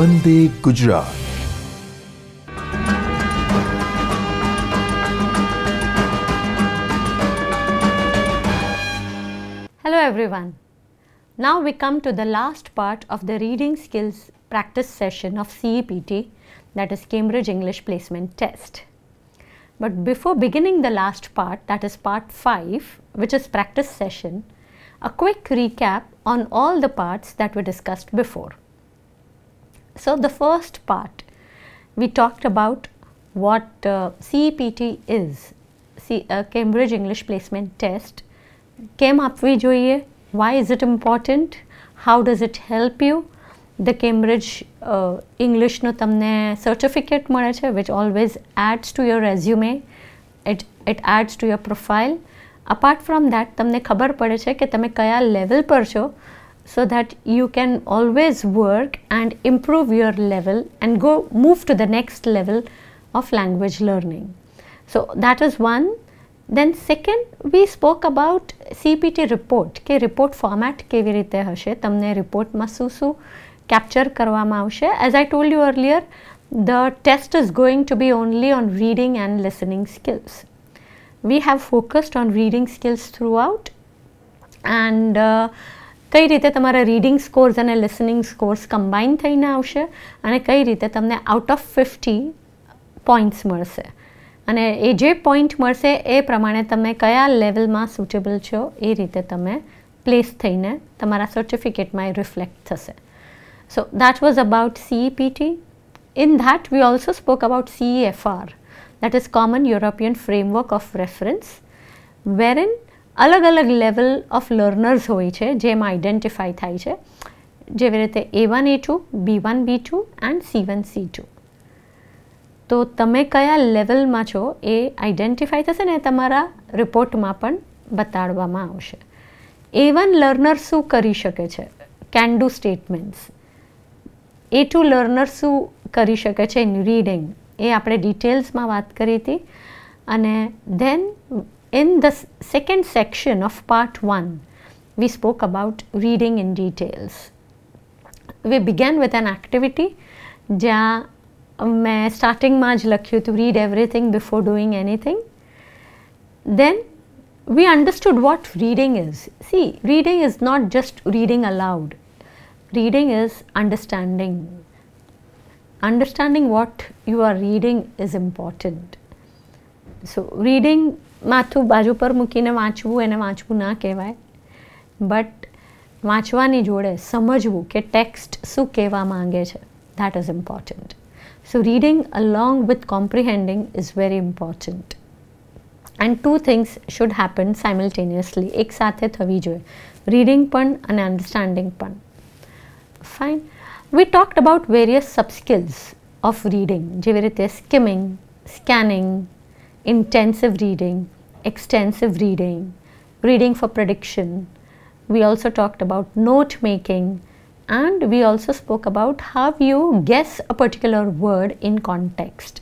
Vande Gujarat. Hello everyone. Now we come to the last part of the reading skills practice session of CEPT, that is Cambridge English Placement Test. But before beginning the last part, that is part 5, which is practice session, a quick recap on all the parts that we discussed before. So the first part, we talked about what CEPT is, Cambridge English Placement Test. કેમ આપવી જોઈએ? Why is it important? How does it help you? The Cambridge Englishનો તમને certificate મળે છે, which always adds to your resume. It adds to your profile. Apart from that, તમને ખબર પડે છે કે તમે કયા level પર છો, so that you can always work and improve your level and move to the next level of language learning. So that is one. Then second, we spoke about CPT report, કે report format કેવી રીતે હશે, તમને રિપોર્ટમાં શું capture કરવામાં આવશે. As I told you earlier, the test is going to be only on reading and listening skills. We have focused on reading skills throughout, and કઈ રીતે તમારા reading scores અને listening scores combine થઈને આવશે, અને કઈ રીતે તમને out of 50 points મળશે. અને એ જે પોઈન્ટ મળશે એ પ્રમાણે તમે કયા લેવલમાં સુટેબલ છો એ રીતે તમે પ્લેસ થઈને તમારા સર્ટિફિકેટમાં એ રિફ્લેક્ટ થશે. So that was about CEPT. In that we also spoke about CEFR, that is common European framework of reference, wherein અલગ અલગ લેવલ ઓફ લર્નર્સ હોય છે જેમાં આઈડેન્ટિફાઈ થાય છે, જેવી રીતે A1 A2, B1 B2 and C1 C2. તો તમે કયા લેવલમાં છો એ આઈડેન્ટિફાઈ થશે ને તમારા રિપોર્ટમાં પણ બતાડવામાં આવશે. A1 લર્નર શું કરી શકે છે? Can do statements. A2 learner શું કરી શકે છે ઇન રીડિંગ, એ આપણે ડિટેલ્સમાં વાત કરી હતી. અને then in the second section of part 1 we spoke about reading in details. We began with an activity જ્યાં મેં સ્ટાર્ટિંગમાં જ લખ્યું હતું, read everything before doing anything. Then we understood what reading is. See, reading is not just reading aloud. Reading is understanding. Understanding what you are reading is important. So reading માથું બાજુ પર મૂકીને વાંચવું એને વાંચવું ના કહેવાય, બટ વાંચવાની જોડે સમજવું કે ટેક્સ્ટ શું કહેવા માંગે છે, that is important. So reading along with comprehending is very important. And two things should happen simultaneously. એક સાથે થવી જોઈએ, reading પણ અને understanding પણ. Fine. We talked about various sub-skills of reading, જેવી રીતે skimming, scanning, intensive reading, extensive reading, reading for prediction. We also talked about note making, and we also spoke about how you guess a particular word in context.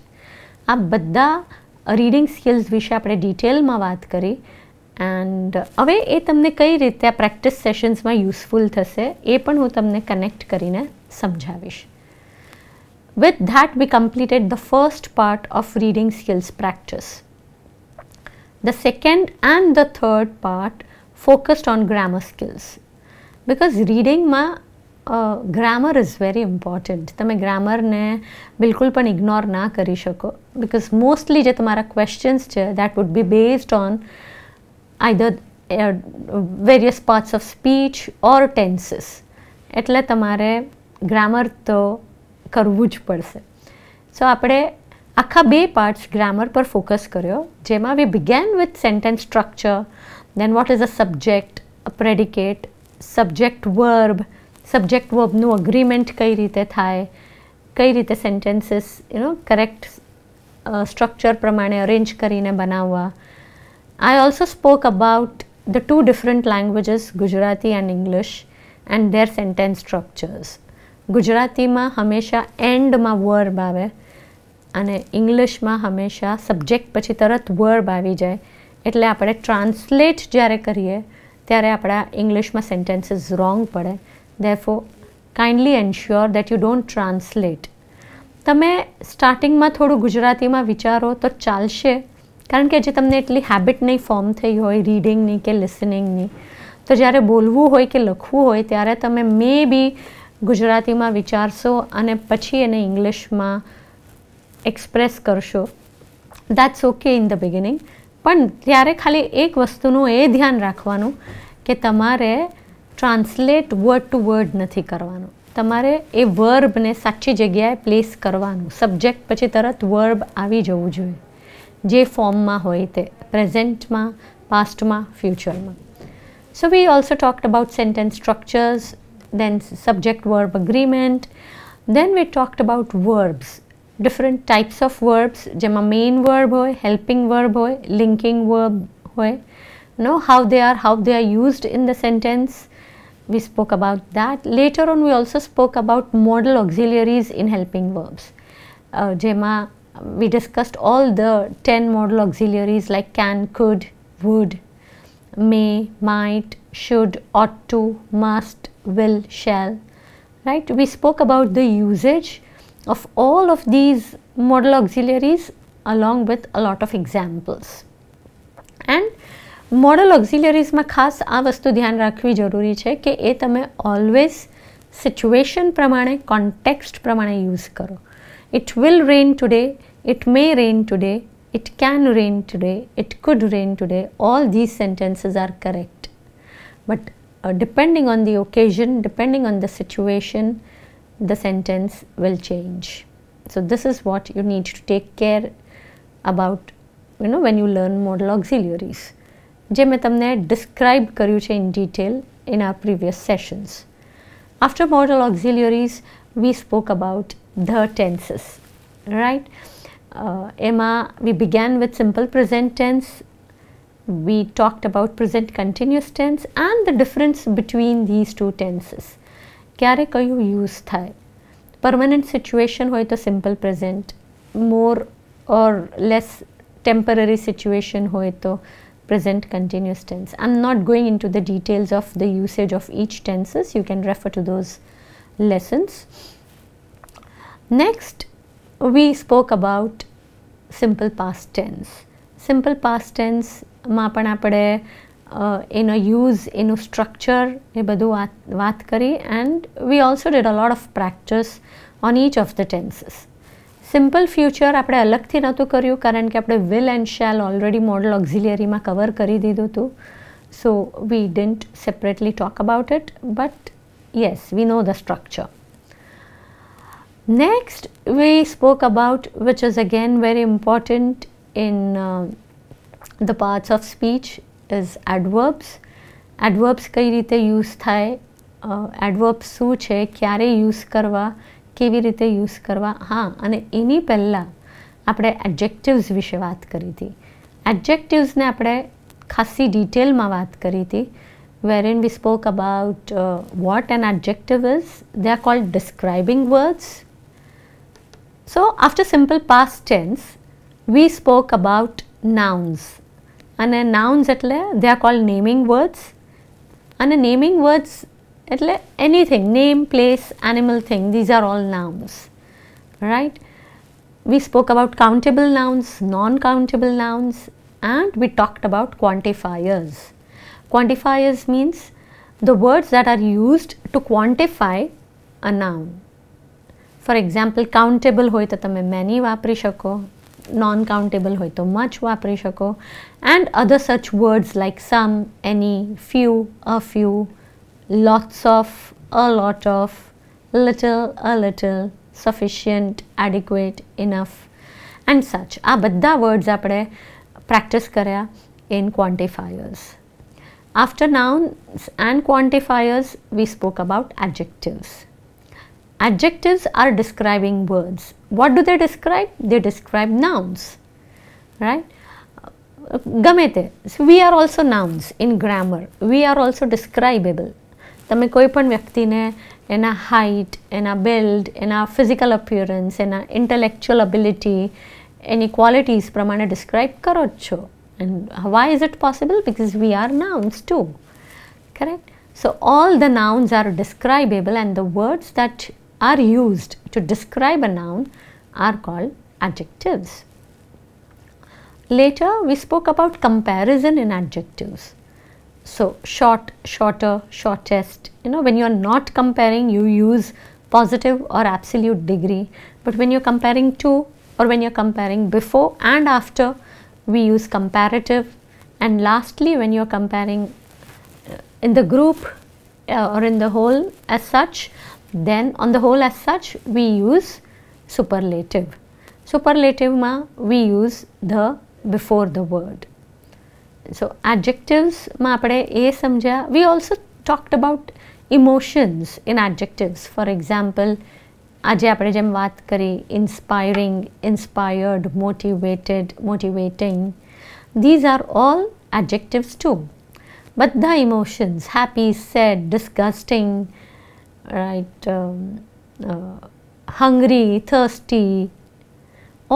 આ બધા reading skills વિશે આપણે ડિટેલમાં વાત કરી, and હવે એ તમને કઈ રીતે આ પ્રેક્ટિસ સેશન્સમાં યુઝફુલ થશે એ પણ હું તમને કનેક્ટ કરીને સમજાવીશ. With that, we completed the first part of reading skills practice. The second and the third part focused on grammar skills, because readingમાં ગ્રામર ઇઝ વેરી ઇમ્પોર્ટન્ટ. તમે ગ્રામરને બિલકુલ પણ ઇગ્નોર ના કરી શકો, બિકોઝ મોસ્ટલી જે તમારા ક્વેશ્ચન્સ છે that would be based on either various parts of speech or tenses. એટલે તમારે ગ્રામર તો કરવું જ પડશે. સો આપણે આખા 2 પાર્ટ્સ ગ્રામર પર ફોકસ કર્યો, જેમાં we began with sentence structure, then what is a subject, a predicate, subject verb, subject વર્બનું અગ્રીમેન્ટ કઈ રીતે થાય, કઈ રીતે સેન્ટેન્સીસ કરેક્ટ સ્ટ્રક્ચર પ્રમાણે અરેન્જ કરીને બનાવવા. I also spoke about the 2 different languages, Gujarati and English, and their sentence structures. ગુજરાતીમાં હંમેશા એન્ડમાં વર્બ આવે અને ઇંગ્લિશમાં હંમેશા સબ્જેક્ટ પછી તરત વર્બ આવી જાય, એટલે આપણે ટ્રાન્સલેટ જ્યારે કરીએ ત્યારે આપણા ઇંગ્લિશમાં સેન્ટેન્સીસ રોંગ પડે. Therefore, kindly ensure that you don't translate. તમે સ્ટાર્ટિંગમાં થોડું ગુજરાતીમાં વિચારો તો ચાલશે, કારણ કે હજી તમને એટલી હેબિટ નહીં ફોર્મ થઈ હોય રીડિંગની કે લિસનિંગની. તો જ્યારે બોલવું હોય કે લખવું હોય ત્યારે તમે મે બી ગુજરાતીમાં વિચારશો અને પછી એને ઇંગ્લિશમાં એક્સપ્રેસ કરશો. That's okay in the beginning. પણ ત્યારે ખાલી એક વસ્તુનું એ ધ્યાન રાખવાનું કે તમારે ટ્રાન્સલેટ વર્ડ ટુ વર્ડ નથી કરવાનું. તમારે એ વર્બને સાચી જગ્યાએ પ્લેસ કરવાનું. સબ્જેક્ટ પછી તરત વર્બ આવી જવું જોઈએ, જે ફોર્મમાં હોય તે, પ્રેઝન્ટમાં, પાસ્ટમાં, ફ્યુચરમાં. So we also talked about sentence structures, then subject verb agreement, then we talked about verbs, different types of verbs, જેમાં main verb હોય, helping verb હોય, linking verb હોય, how they are used in the sentence. We spoke about that. Later on we also spoke about modal auxiliaries in helping verbs. જેમાં we discussed all the 10 modal auxiliaries like can, could, would, may, might, should, ought to, must, will, shall, right? We spoke about the usage of all of these modal auxiliaries along with a lot of examples. And modal auxiliaries માં ખાસ આ વસ્તુ ધ્યાન રાખવી જરૂરી છે કે એ તમે ઓલવેઝ સિચ્યુએશન પ્રમાણે, કોન્ટેક્સ્ટ પ્રમાણે યુઝ કરો. It will rain today, it may rain today, it can rain today, it could rain today. All these sentences are correct. But depending on the occasion, depending on the situation, the sentence will change. So this is what you need to take care about, when you learn modal auxiliaries. જે મેં તમને describe કર્યું છે in detail in our previous sessions. After modal auxiliaries, we spoke about the tenses, right? Emma, we began with simple present tense. We talked about present continuous tense and the difference between these two tenses. ક્યારે કયું use થાય? Permanent situation હોય તો simple present, મોર ઓર less temporary situation હોય તો present continuous tense. I'm not going into the details of the usage of each tenses. You can refer to those lessons. Next, we spoke about simple past tense. Simple past tense માં પણ આપણે એનો use, એનું structure, એ બધું વાત કરી. And we also did a lot of practice on each of the tenses. Simple future આપણે અલગથી નહોતું કર્યું કારણ કે આપણે will and shall already modal ઓક્ઝિલિયરીમાં કવર કરી દીધું હતું. So we didn't separately talk about it, but yes, we know the structure. Next we spoke about, which is again very important in the parts of speech, is adverbs. Adverbs કઈ રીતે use થાય, એડવર્બ્સ શું છે, ક્યારે use કરવા, કેવી રીતે use કરવા. હા, અને એની પહેલાં આપણે એડજેક્ટિવ્સ વિશે વાત કરી હતી. એડજેક્ટિવ્સને આપણે ખાસી ડિટેલમાં વાત કરી હતી, wherein we spoke about what an adjective is. They are called describing words. So after simple past tense, we spoke about nouns. અને nouns એટલે they are called naming words. અને naming words એટલે anything, name, place, animal, thing, these are all nouns, right? We spoke about countable nouns, non-countable nouns, and we talked about quantifiers. Quantifiers means the words that are used to quantify a noun. For example, countable હોય તો તમે many વાપરી શકો, non-countable હોય તો much વાપરી શકો, and other such words like some, any, few, a few, lots of, a lot of, little, a little, sufficient, adequate, enough, and such. આ બધા વર્ડ્સ આપણે પ્રેક્ટિસ કર્યા in quantifiers. After nouns and quantifiers, we spoke about adjectives. Adjectives are describing words. What do they describe? They describe nouns, right? ગમે તે. We are also nouns in grammar. We are also describable. તમે કોઈ પણ વ્યક્તિને એના height, એના build, એના physical appearance, એના ઇન્ટેલેક્ચ્યુઅલ એબિલિટી, એની ક્વોલિટીઝ પ્રમાણે ડિસ્ક્રાઇબ કરો જ છો. And why is it possible? Because we are nouns too, correct? So all the nouns are describable, and the words that are used to describe a noun are called adjectives. Later we spoke about comparison in adjectives. So short, shorter, shortest. When you are not comparing, you use positive or absolute degree, but when you are comparing to, or when you are comparing before and after, we use comparative. And lastly, when you are comparing in the group or in the whole as such, then on the whole as such we use superlative. Superlative ma we use the before the word. So adjectives ma apne e samjhya. We also talked about emotions in adjectives. For example, આજે આપણે જેમ વાત કરી inspiring, inspired, motivated, motivating, these are all adjectives too. But the emotions, happy, sad, disgusting, right, hungry, thirsty,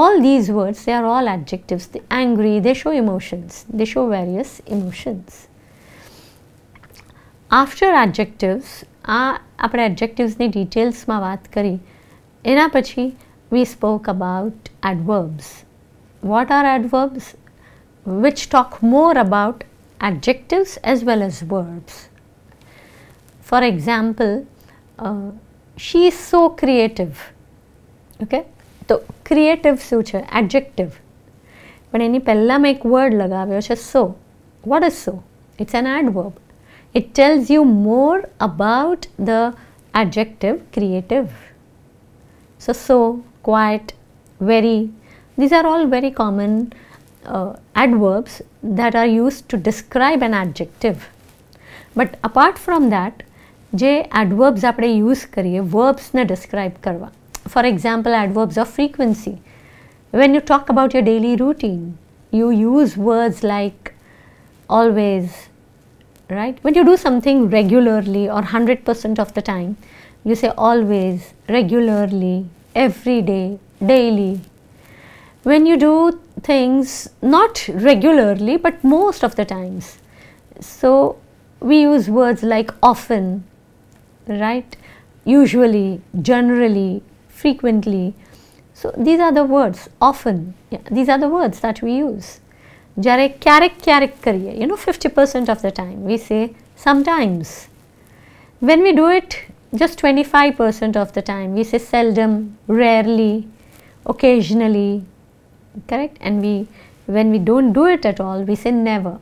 all these words, they are all adjectives. The angry, they show emotions, they show various emotions. After adjectives, આપણે adjectivesની detailsમાં વાત કરી. એના પછી we spoke about adverbs. What are adverbs? Which talk more about adjectives as well as verbs. For example, she is so creative. Okay? તો creative શું છે? Adjective. પણ એની પહેલાં એક word લગાવ્યો છે so. What is so? It's an adverb. It tells you more about the adjective creative. So, quiet, very, these are all very common adverbs that are used to describe an adjective. But apart from that, જે adverbs આપણે use કરીએ verbs ને describe કરવા. For example, adverbs of frequency. When you talk about your daily routine, you use words like always, right? When you do something regularly or 100% of the time, you say always, regularly, every day, daily. When you do things not regularly but most of the times, so we use words like often, right? Usually, generally, frequently. So these are the words, often, yeah, these are the words that we use. જ્યારે ક્યારેક ક્યારેક કરીએ, 50% of the time, we say sometimes. When we do it just 25% of the time, we say seldom, rarely, occasionally, correct? And when we don't do it at all, we say never.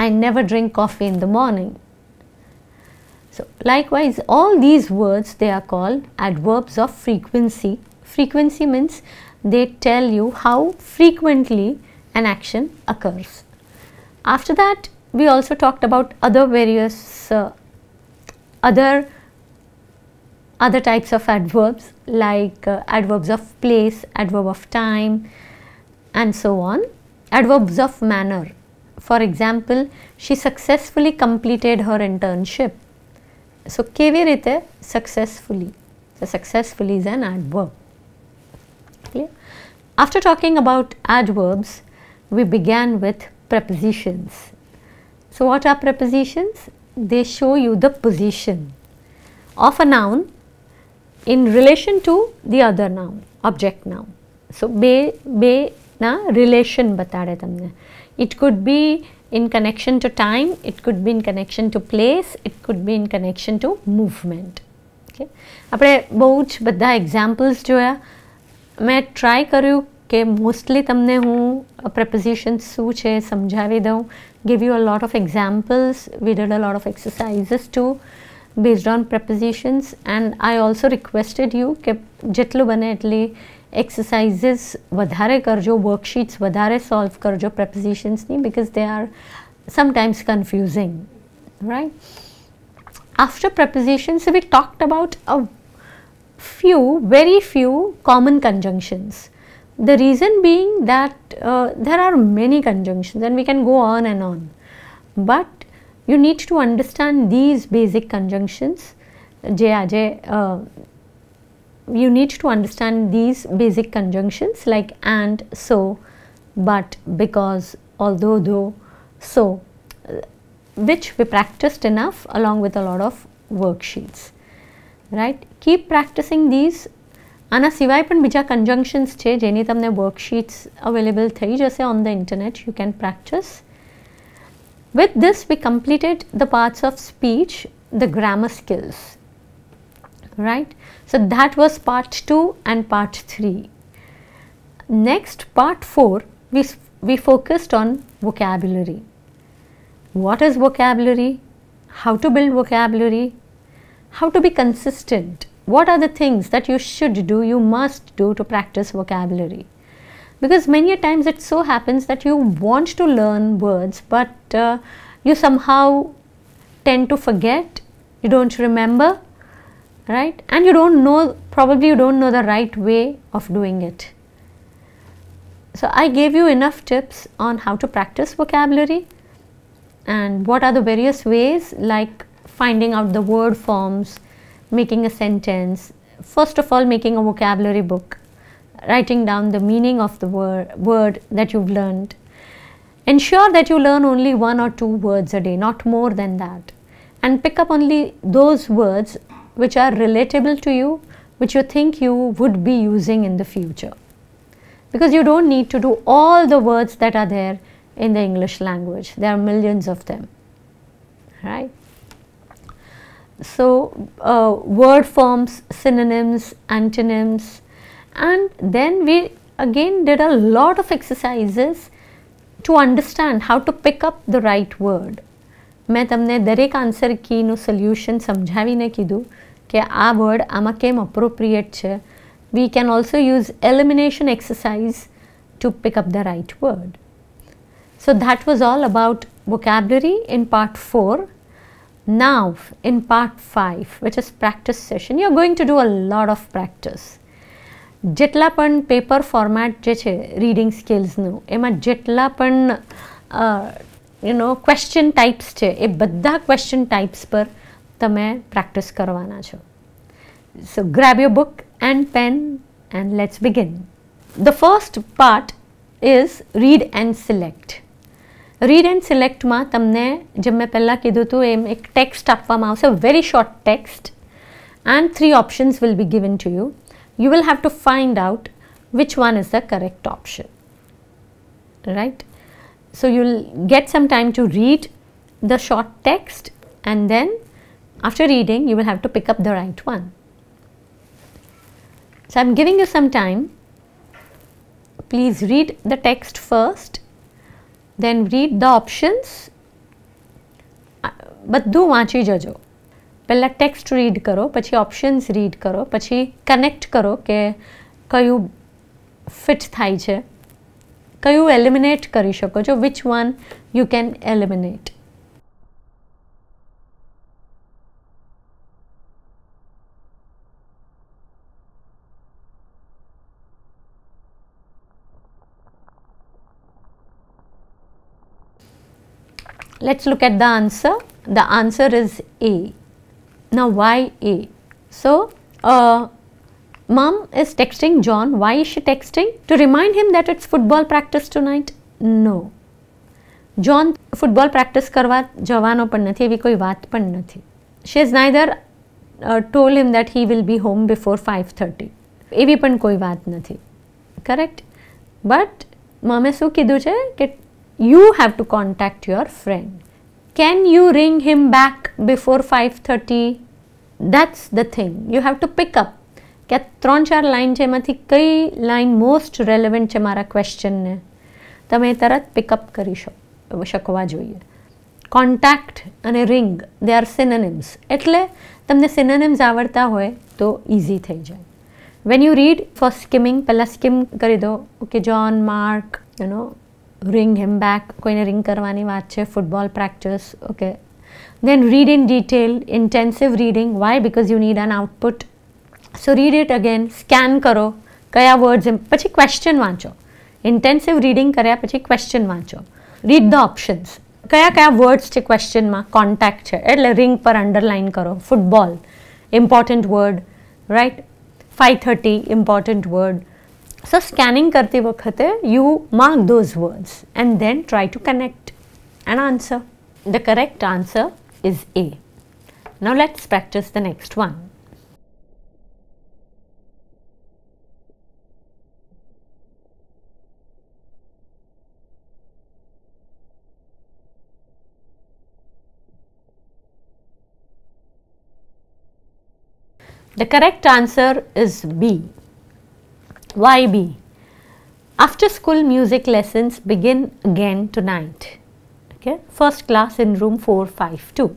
I never drink coffee in the morning. So likewise, all these words, they are called adverbs of frequency. Frequency means they tell you how frequently an action occurs. After that, we also talked about other various other types of adverbs like adverbs of place, adverb of time, and so on. Adverbs of manner. For example, she successfully completed her internship. So કેવી રીતે? Successfully. So successfully is an adverb. Clear? After talking about adverbs, we began with prepositions. So what are prepositions? They show you the position of a noun in relation to the other noun, object noun. So બે na relation બતાડે તમને. It could be in connection to time, it could be in connection to place, it could be in connection to movement. Okay? આપણે બહુ જ બધા examples જોયા. મેં try કર્યું કે mostly તમને હું prepositions શું છે સમજાવી દઉં. Give you a lot of examples. We did a lot of exercises too based on prepositions, and I also requested you કે જેટલું બને એટલી exercises વધારે કરજો, worksheets વધારે solve કરજો prepositionsની, because they are sometimes confusing, right? After prepositions, we talked about a very few common conjunctions. The reason being that there are many conjunctions and we can go on and on, but you need to understand these basic conjunctions. You need to understand these basic conjunctions like and, so, but, because, although, though, so. which we practiced enough along with a lot of worksheets, right? Keep practicing these. આના સિવાય પણ બીજા conjunctions છે જેની તમને worksheets available થઈ જશે on the internet. You can practice. With this we completed the parts of speech, the grammar skills, right? So that was part 2 and part 3. Next, part 4, we focused on vocabulary. What is vocabulary? How to build vocabulary? How to be consistent? What are the things that you should do, you must do to practice vocabulary? Because many a times it so happens that you want to learn words, but you somehow tend to forget, you don't remember, right? And you don't know, probably you don't know the right way of doing it. So I gave you enough tips on how to practice vocabulary and what are the various ways, like finding out the word forms, making a sentence, first of all making a vocabulary book, writing down the meaning of the word that you've learned. Ensure that you learn only 1 or 2 words a day, not more than that, and pick up only those words which are relatable to you, which you think you would be using in the future, because you don't need to do all the words that are there in the English language. There are millions of them, right? So word forms, synonyms, antonyms, and then we again did a lot of exercises to understand how to pick up the right word. मैं तमने दरेक answer की નું solution સમજાવીને કીધું કે આ word આમાં કેમ appropriate છે. We can also use elimination exercise to pick up the right word. So that was all about vocabulary in part 4. Now in part 5, which is practice session, you are going to do a lot of practice. જેટલા પણ paper format જે છે reading સ્કિલ્સનું, એમાં જેટલા પણ question types છે એ બધા question types પર તમે પ્રેક્ટિસ કરવાના છો. So grab your book and pen and let's begin. The first part is read and select. Read and select માં તમને જેમ મેં પહેલાં કીધું હતું એમ એક ટેક્સ્ટ આપવામાં આવશે, very short text, and 3 options will be given to you. You will have to find out which one is the correct option, right? So you'll get some time to read the short text, and then after reading you will have to pick up the right one. So I'm giving you some time. Please read the text first, then read the options. બધું વાંચી જજો. પહેલાં text read કરો, પછી options read કરો, પછી connect કરો કે કયું ફિટ થાય છે, કયું એલિમિનેટ કરી શકો છો, which one you can eliminate. Let's look at the answer. The answer is A. Now why A? So mom is texting John. Why is she texting? To remind him that it's football practice tonight? No. John football practice કરવા જવાનો પણ નથી, એવી કોઈ વાત પણ નથી. She has neither told him that he will be home before 5:30. એવી પણ કોઈ વાત નથી. Correct? But મામે શું કીધું છે કે you have to contact your friend. Can you ring him back before 5:30? That's the thing. You have to pick up કે 3-4 લાઈન છે એમાંથી કઈ લાઈન મોસ્ટ રેલેવન્ટ છે મારા ક્વેશ્ચનને, તમે તરત પિકઅપ કરી શકવા જોઈએ. કોન્ટેક્ટ અને રિંગ, દે આર સિનોનિમ્સ, એટલે તમને સિનોનિમ્સ આવડતા હોય તો ઇઝી થઈ જાય. When you read for skimming, પહેલાં સ્કિમ કરી દો. Okay, John, Mark, ring him back, કોઈને રિંગ કરવાની વાત છે, football practice. Okay, then read in detail, intensive reading. Why? Because you need an output. So read it again, scan કરો કયા words, પછી question વાંચો. intensive reading કર્યા પછી question વાંચો. read the options. કયા કયા words છે questionમાં? contact છે એટલે ring પર underline કરો. football, important word, right? 5:30, important word. So scanning करते वक्त you mark those words and then try to connect and answer. The correct answer is A. Now let's practice the next one. The correct answer is B. Why B? After school music lessons begin again tonight. Okay, first class in room 452.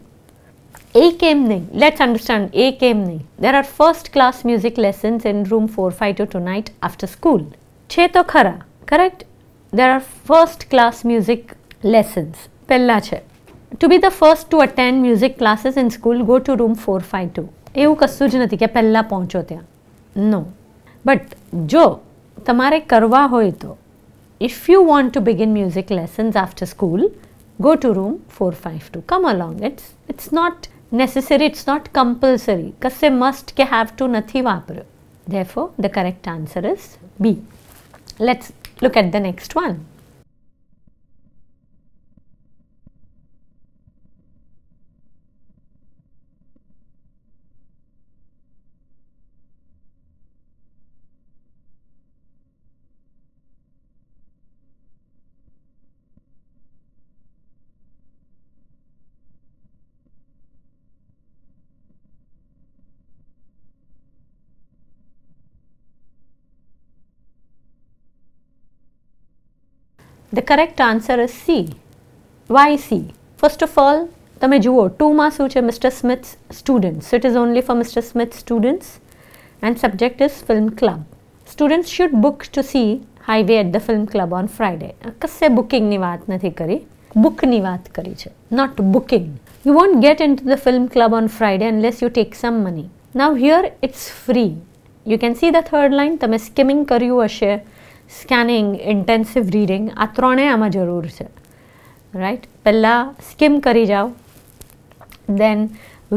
A came nahi. Let's understand A came nahi. There are first class music lessons in room 452 tonight after school. Che to khara. Correct? There are first class music lessons. Pella che. To be the first to attend music classes in school, go to room 452. એવું કશું જ નથી કે પહેલાં પહોંચો ત્યાં. નો. But જો તમારે કરવા હોય તો if you want to begin music lessons after school, go to room 452. Come along. It's not necessary, it's not compulsory. કશે must કે have to નથી વાપર્યો. Therefore, the correct answer is B. Let's look at the next one. The correct answer is C. Why C? First of all, તમે જુઓ 2 માં શું છે? Mr. Smith's students. So it is only for Mr. Smith's students and subject is film club. Students should book to see Highway at the film club on Friday. કશે booking ની વાત નથી કરી, book ની વાત કરી છે, not booking. You won't get into the film club on Friday unless you take some money. Now here it's free. You can see the third line. તમે skimming કર્યું હશે, સ્કેનિંગ, ઇન્ટેન્સિવ રીડિંગ, આ ત્રણે આમાં જરૂર છે. રાઈટ, પહેલાં scheme કરી જાઓ, દેન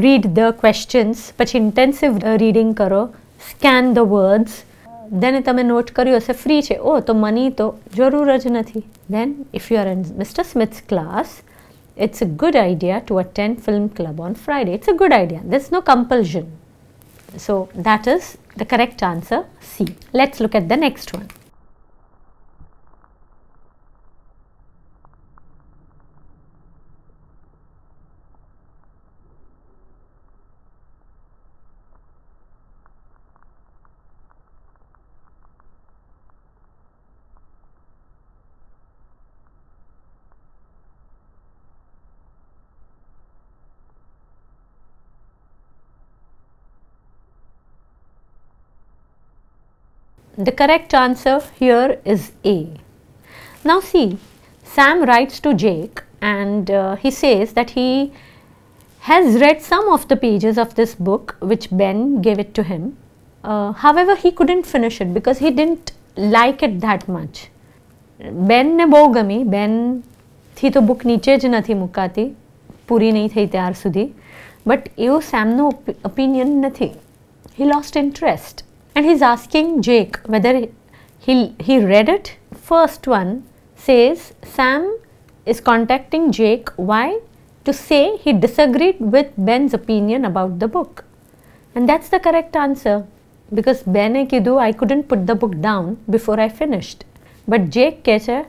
રીડ ધ ક્વેશ્ચન્સ, પછી ઇન્ટેન્સિવ રીડિંગ કરો, સ્કેન ધ વર્ડ્સ, દેન તમે નોટ કર્યું હશે ફ્રી છે, ઓ તો મની તો જરૂર જ નથી. Then if you are in mister Smith's class, it's a good idea to attend film club on Friday. It's a good idea. There's no compulsion. So that is the correct answer, C. Let's look at the next one. The correct answer here is A. Now see, Sam writes to Jake and he says that he has read some of the pages of this book which Ben gave it to him. However, he couldn't finish it because he didn't like it that much. Ben ne બહુ ગમી, Ben થી તો book નીચે જ નથી મુકાતી, પૂરી નહીં થઈ ત્યાર સુધી. બટ એવું Samનો opinion નથી. He lost interest. And he's asking Jake whether he read it. First one says Sam is contacting Jake. Why? To say he disagreed with Ben's opinion about the book. And that's the correct answer. Because Ben e kidhu, I couldn't put the book down before I finished. But Jake keche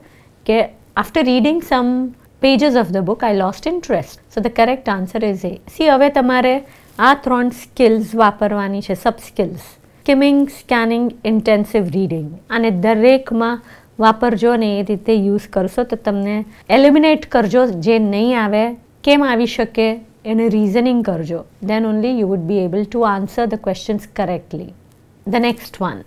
ke after reading some pages of the book, I lost interest. So the correct answer is A. See, હવે તમારે આ 3 skills વાપરવાની છે, sub skills. Skimming, scanning, intensive reading. અને દરેકમાં વાપરજો ને એ રીતે use કરશો તો તમને એલિમિનેટ કરજો જે નહીં આવે, કેમ આવી શકે એને રીઝનિંગ કરજો. Then only you would be able to answer the questions correctly. The next one.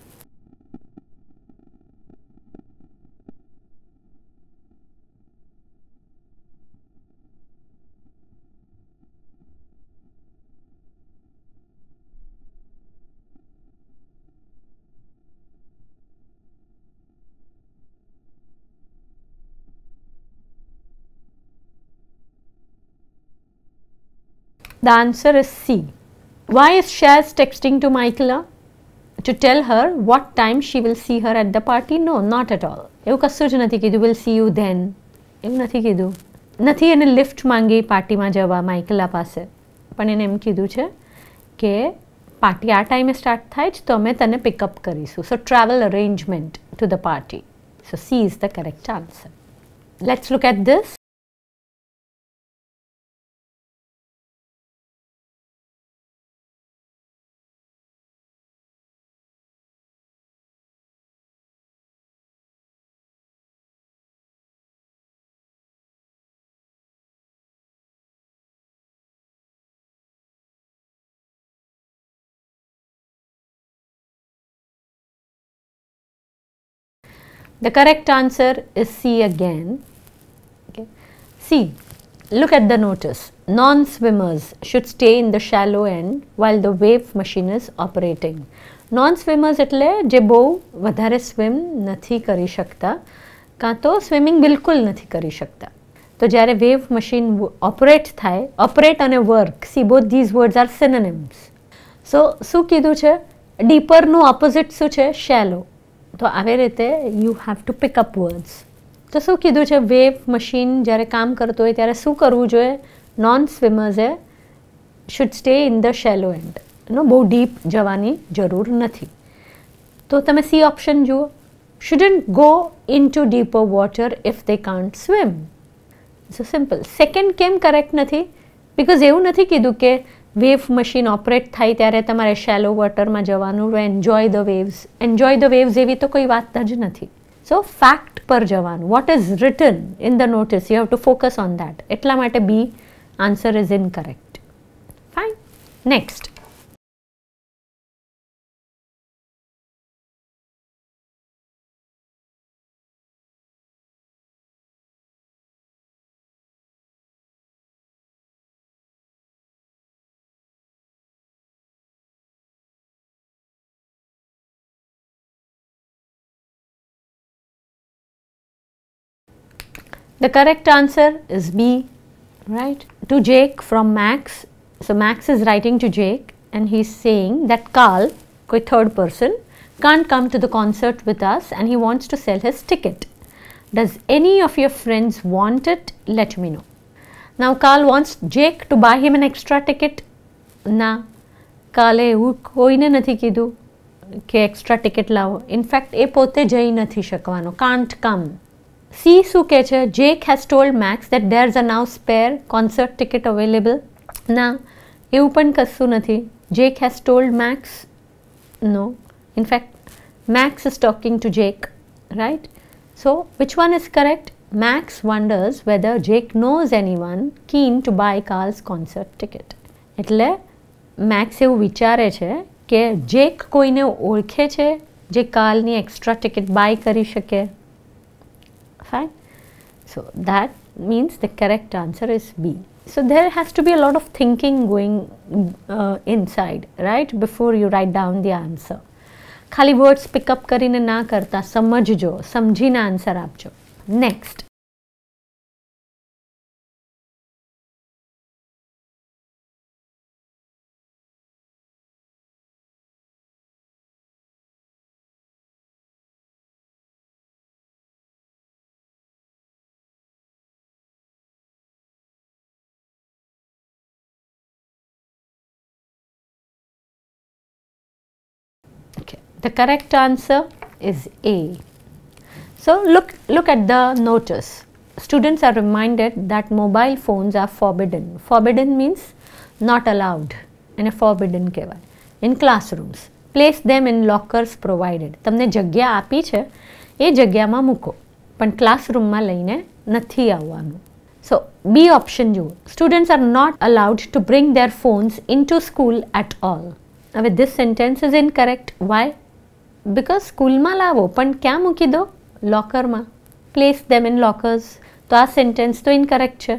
The answer is C. Why is Shaz texting to Michaela? To tell her what time she will see her at the party? No, not at all. એવું કશું જ નથી કીધું, will see you then. એવું નથી કીધું. નથી એને લિફ્ટ માંગી પાર્ટીમાં જવામાં એકલા પાસે, પણ એને એમ કીધું છે કે પાર્ટી આ ટાઈમે સ્ટાર્ટ થાય જ તો અમે તને પિકઅપ કરીશું. So travel arrangement to the party. So C is the correct answer. Let's look at this. The correct answer is C again. Okay. C. Look at the notice. Non-swimmers should stay in the shallow end while the wave machine is operating. Non-swimmers એટલે જે બહુ વધારે swim નથી કરી શકતા કાં તો swimming બિલકુલ નથી કરી શકતા. તો જ્યારે વેવ મશીન ઓપરેટ થાય, ઓપરેટ અને work, see both these words are synonyms. So શું કીધું છે? ડીપરનું ઓપોઝિટ શું છે? શેલો. તો આવી રીતે you have to pick up words. તો શું કીધું છે? વેવ મશીન જ્યારે કામ કરતું હોય ત્યારે શું કરવું જોઈએ? નોન સ્વિમર્સે should stay in the shallow end. બહુ ડીપ જવાની જરૂર નથી. તો તમે સી ઓપ્શન જુઓ. Shouldn't go in to deeper water if they can't swim. So simple. Second કેમ કરેક્ટ નથી? બિકોઝ એવું નથી કીધું કે વેવ મશીન ઓપરેટ થાય ત્યારે તમારે શેલો વોટરમાં જવાનું, enjoy the waves. Enjoy the waves એવી તો કોઈ વાત જ નથી. સો ફેક્ટ પર જવાનું. What is written in the notice, you have to focus on that. એટલા માટે B answer is incorrect. Fine. Next. The correct answer is B, right? To Jake from Max. So Max is writing to Jake and he's saying that Carl, koi third person, can't come to the concert with us and he wants to sell his ticket. Does any of your friends want it? Let me know. Now Carl wants Jake to buy him an extra ticket. Na, Carl એવું કોઈને નથી કીધું કે extra ticket લાવો. In fact એ પોતે જઈ નથી શકવાનો. Can't come. C શું કહે છે? Jake has told Max that there's a now spare concert ticket available. ના, એવું પણ કશું નથી. Jake has told Max. No. In fact, Max is talking to Jake, right? So, which one is correct? Max wonders whether Jake knows anyone keen to buy Carl's concert ticket. એટલે Max એવું વિચારે છે કે Jake કોઈને ઓળખે છે જે કાર્લની extra ticket by કરી શકે. Fine. So that means the correct answer is B. So there has to be a lot of thinking going inside, right, before you write down the answer. ખાલી words pick up કરીને ના કરતા, સમજજો, સમજીને answer આપજો. Next. The correct answer is A. So look at the notice. Students are reminded that mobile phones are forbidden. Forbidden means not allowed. And forbidden કહેવાય. In classrooms. Place them in lockers provided. તમને જગ્યા આપી છે, એ જગ્યામાં મૂકો. પણ ક્લાસરૂમમાં લઈને નથી આવવાનું. So B option જુઓ. Students are not allowed to bring their phones into school at all. હવે this sentence is incorrect. Why? Because સ્કૂલમાં લાવો પણ ક્યાં મૂકી દો? લોકરમાં. Place them in lockers. તો આ સેન્ટેન્સ તો ઇનકરેક્ટ છે.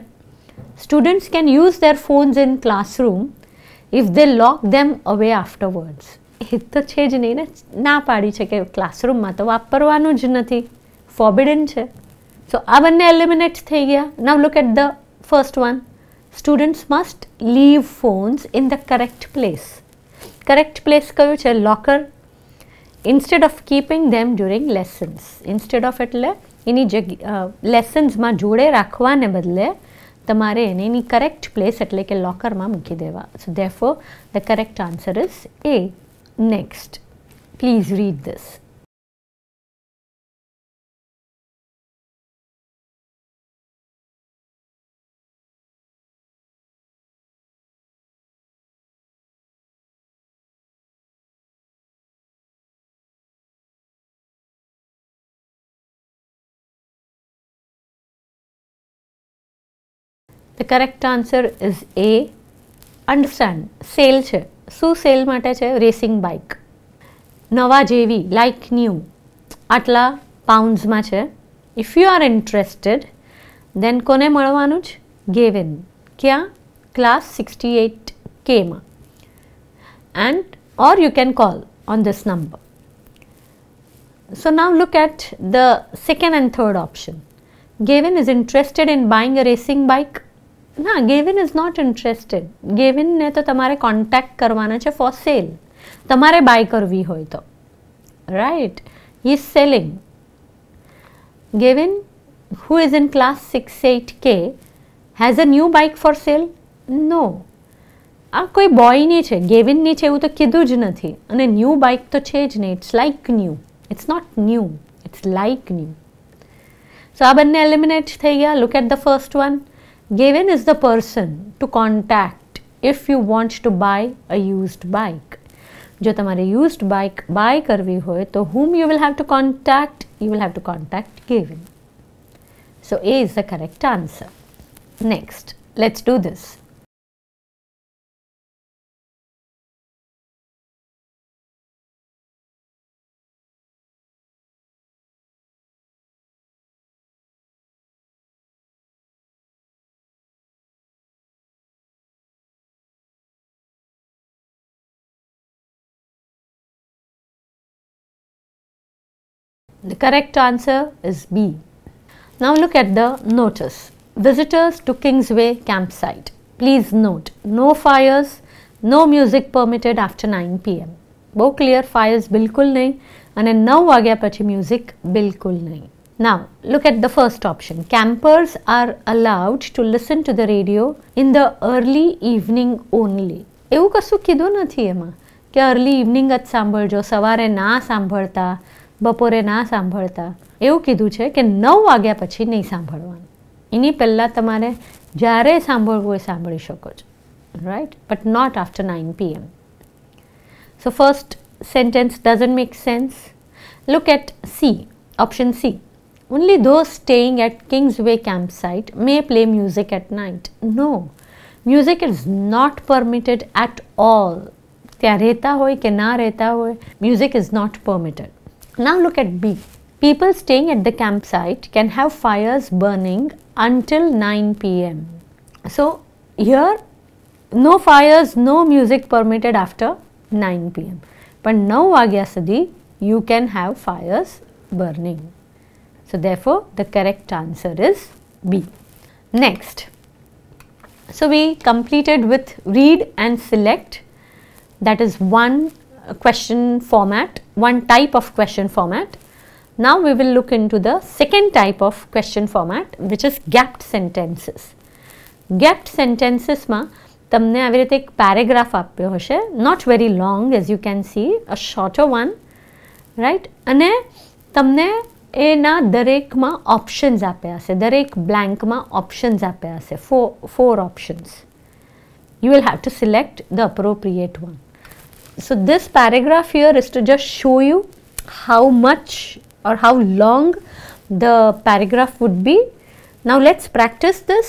Students can use their phones in classroom if they lock them away afterwards. એ તો છે જ નહીં ને. ના પાડી છે કે ક્લાસરૂમમાં તો વાપરવાનું જ નથી. Forbidden છે. So આ બંને એલિમિનેટ થઈ ગયા. Now look at the first one. Students must leave phones in the correct place. Correct place કયું છે? Locker. Instead of keeping them during lessons. Instead of એટલે એની લેસન્સમાં જોડે રાખવાને બદલે તમારે એને એની કરેક્ટ પ્લેસ એટલે કે લોકરમાં મૂકી દેવા. So therefore the correct answer is A. Next, please read this. The correct answer is A. Understand, sale છે. શું સેલ માટે છે? Racing bike. નવા જેવી, લાઇક ન્યૂ, આટલા પાઉન્ડ્સમાં છે. If you are interested then કોને મળવાનું જ? ગેવિન. ક્યાં? ક્લાસ 68Kમાં. And or you can call on this number. So now look at the second and third option. Gavin is interested in buying a racing bike. ના, ગેવિન is not interested. ગેવિનને તો તમારે contact કરવાના છે for sale. તમારે by કરવી હોય તો, right. He is selling. Gavin, who is in class 68K, has a new bike for sale? No. આ કોઈ બોયની છે, ગેવિનની છે એવું તો કીધું જ નથી. અને ન્યૂ બાઇક તો છે જ નહીં. It's like new. It's not new, it's like new. So આ બંને એલિમિનેટ થઈ ગયા. Look at the first one. Gavin is the person to contact if you want to buy a used bike. જો તમારે used bike buy કરવી હોય તો whom you will have to contact? You will have to contact Gavin. So A is the correct answer. Next, let's do this. The correct answer is B. Now look at the notice. Visitors to Kingsway campsite. Please note, no fires, no music permitted after 9 p.m. બહુ clear, ફાયર્સ બિલકુલ નહીં અને 9 વાગ્યા પછી music બિલકુલ નહીં. Now look at the first option. Campers are allowed to listen to the radio in the early evening only. એવું કશું કીધું નથી એમાં કે અર્લી ઇવનિંગ જ સાંભળજો, સવારે ના સાંભળતા, બપોરે ના સાંભળતા. એવું કીધું છે કે 9 વાગ્યા પછી નહીં સાંભળવાનું. એની પહેલાં તમારે જ્યારે સાંભળવું હોય સાંભળી શકો છો, right, but not after 9 p.m. So first sentence doesn't make sense. Look at C, option C. Only those staying at Kingsway campsite may play music at night. No, music is not permitted at all. ત્યાં રહેતા હોય કે ના રહેતા હોય, music is not permitted. Now look at B. People staying at the campsite can have fires burning until 9 p.m. So here, no fires, no music permitted after 9 p.m. But 9 વાગ્યા સુધી you can have fires burning. So therefore, the correct answer is B. Next. So we completed with read and select. That is one question format, one type of question format. Now we will look into the second type of question format, which is gapped sentences. Gapped sentences માં તમને આવી રીતે એક paragraph આપ્યો હશે, not very long as you can see, a shorter one, right? અને તમને એના દરેકમાં ઓપ્શન્સ આપ્યા હશે, દરેક બ્લેન્કમાં ઓપ્શન્સ આપ્યા હશે, four options. You will have to select the appropriate one. So this paragraph here is to just show you how much or how long the paragraph would be. Now let's practice this.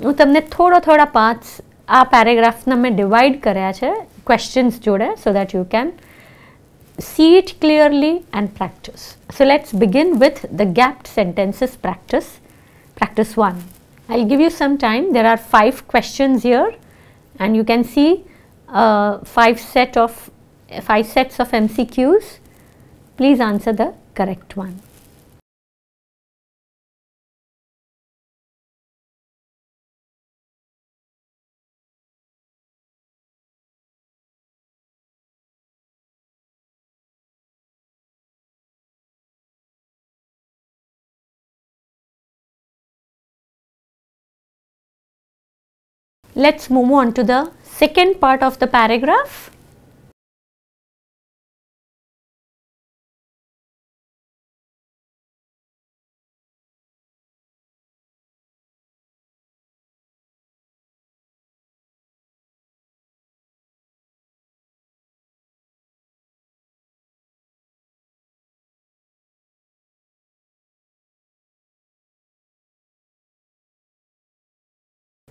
હું તમને થોડા parts આ પેરેગ્રાફના મેં divide કર્યા છે questions જોડે, so that you can see it clearly and practice. So let's begin with the gapped sentences practice. Practice 1. I'll give you some time. There are 5 questions here and you can see 5 sets of MCQs. Please answer the correct one. let's move on to the second part of the paragraph.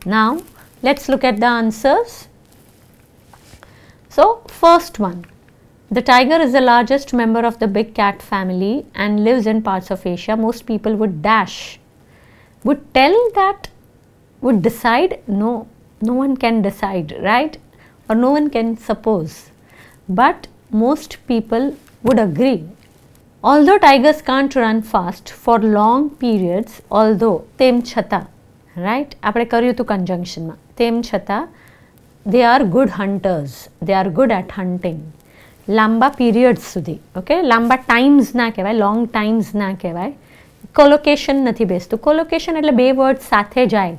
Now let's look at the answers. So first one, the tiger is the largest member of the big cat family and lives in parts of Asia. Most people would would tell that, would decide. No one can decide, right? Or no one can suppose, but most people would agree. Although tigers can't run fast for long periods, although tem chhata, right, આપણે કર્યું હતું conjunction માં, તેમ છતાં they are good hunters, they are good at hunting. લાંબા periods સુધી, okay, લાંબા times ના કહેવાય, long times ના કહેવાય. collocation નથી બેસતું. collocation એટલે બે words સાથે જાય.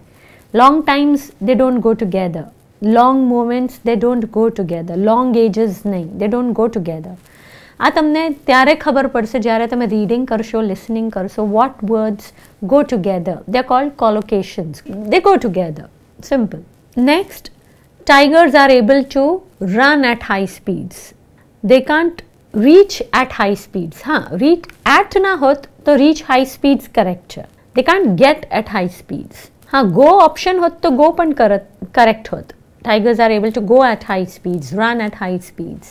long times they don't go together, long moments they don't go together, long ages નહીં, they don't go together. આ તમને ત્યારે ખબર પડશે જ્યારે તમે રીડિંગ કરશો, લિસનિંગ કરશો. What words go together, they are called collocations, they go together, simple. Next, tigers are able to run at high speeds. They can't reach at high speeds. हाँ, reach at ना होत तो reach high speeds correct है. They can't get at high speeds. हाँ, go option होत तो go पण correct होत. Tigers are able to go at high speeds, run at high speeds.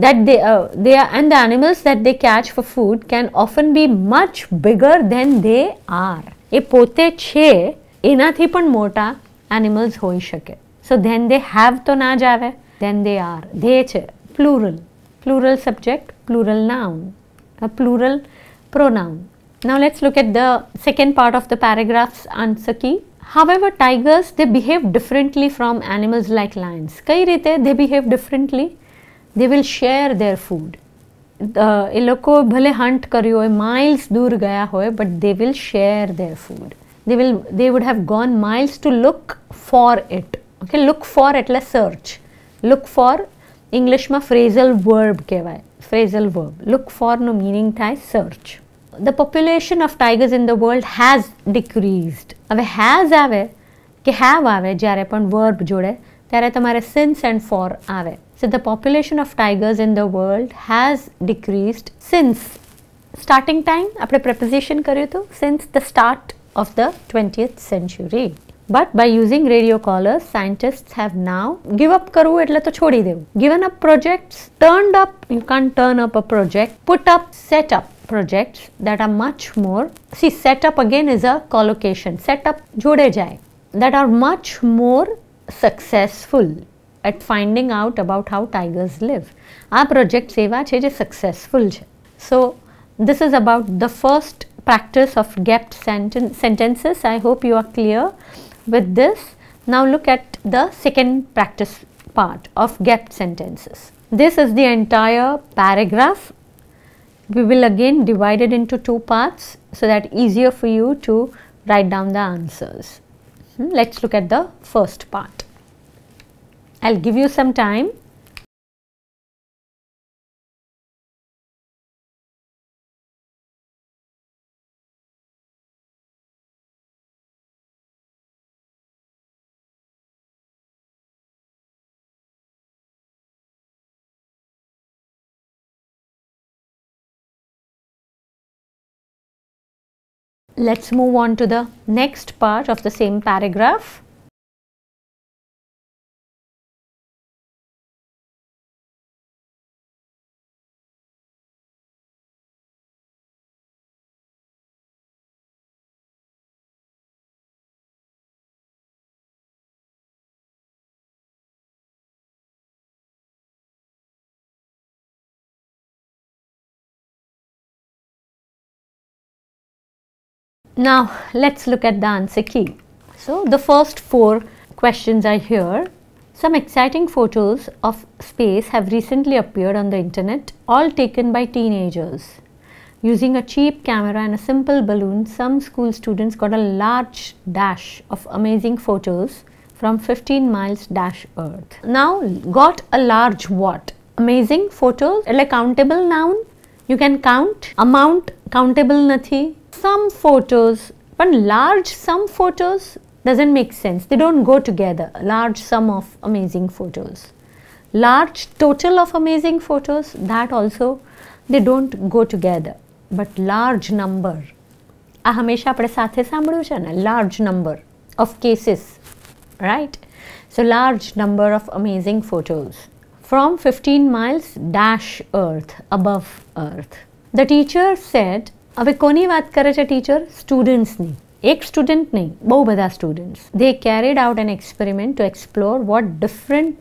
That they are, and the animals that they catch for food can often be much bigger than they are. એ પોતે છે એનાથી પણ મોટા animals હોઈ શકે. So then they have તો ના જ આવે, then they are, they છે, plural, plural subject, plural noun, a plural pronoun. Now let's look at the second part of the paragraph's answer key. However, tigers, they behave differently from animals like lions. કઈ રીતે they behave differently? They will share their food. એ લોકો ભલે hunt કર્યું હોય, miles દૂર ગયા હોય, but they will share their food. They would have gone miles to look for it. Okay, look for એટલે search. Look for ઇંગ્લિશમાં phrasal verb કહેવાય, phrasal verb. Look for no meaning થાય search. The population of tigers in the world has decreased. હવે has આવે કે have આવે જ્યારે પણ verb જોડે ત્યારે તમારે since and for આવે. So the population of tigers in the world has decreased since starting time. આપણે preposition કર્યું હતું, since the start of the 20th century. But by using radio collars, scientists have now give up કરવું એટલે તો છોડી દેવું. Given up projects, turned up, you can't turn up a project, put up, set up projects that are much more, see set up again is a collocation, set up જોડે જાય, that are much more successful at finding out about how tigers live. આ projects એવા છે જે successful છે. So this is about the first practice of gapped sentences. I hope you are clear with this. Now look at the second practice part of gapped sentences. This is the entire paragraph. We will again divide it into two parts so that easier for you to write down the answers. Let's look at the first part. I'll give you some time. Let's move on to the next part of the same paragraph. Now let's look at the answer key. So the first four questions are here. Some exciting photos of space have recently appeared on the internet, all taken by teenagers. Using a cheap camera and a simple balloon, some school students got a large dash of amazing photos from 15 miles dash earth. Now got a large what? Amazing photos, એટલે countable noun. You can count. Amount countable nathi. Some photos, but large some photos doesn't make sense. They don't go together. Large sum of amazing photos. Large total of amazing photos, that also they don't go together. But large number, આ હંમેશા આપણે સાથે સાંભળ્યું છે ને, large number of cases, right? So large number of amazing photos from 15 miles dash earth, above earth. The teacher said, હવે કોની વાત કરે છે ટીચર? સ્ટુડન્ટ્સની. એક સ્ટુડન્ટ નહીં, બહુ બધા students. They carried out an experiment to explore what different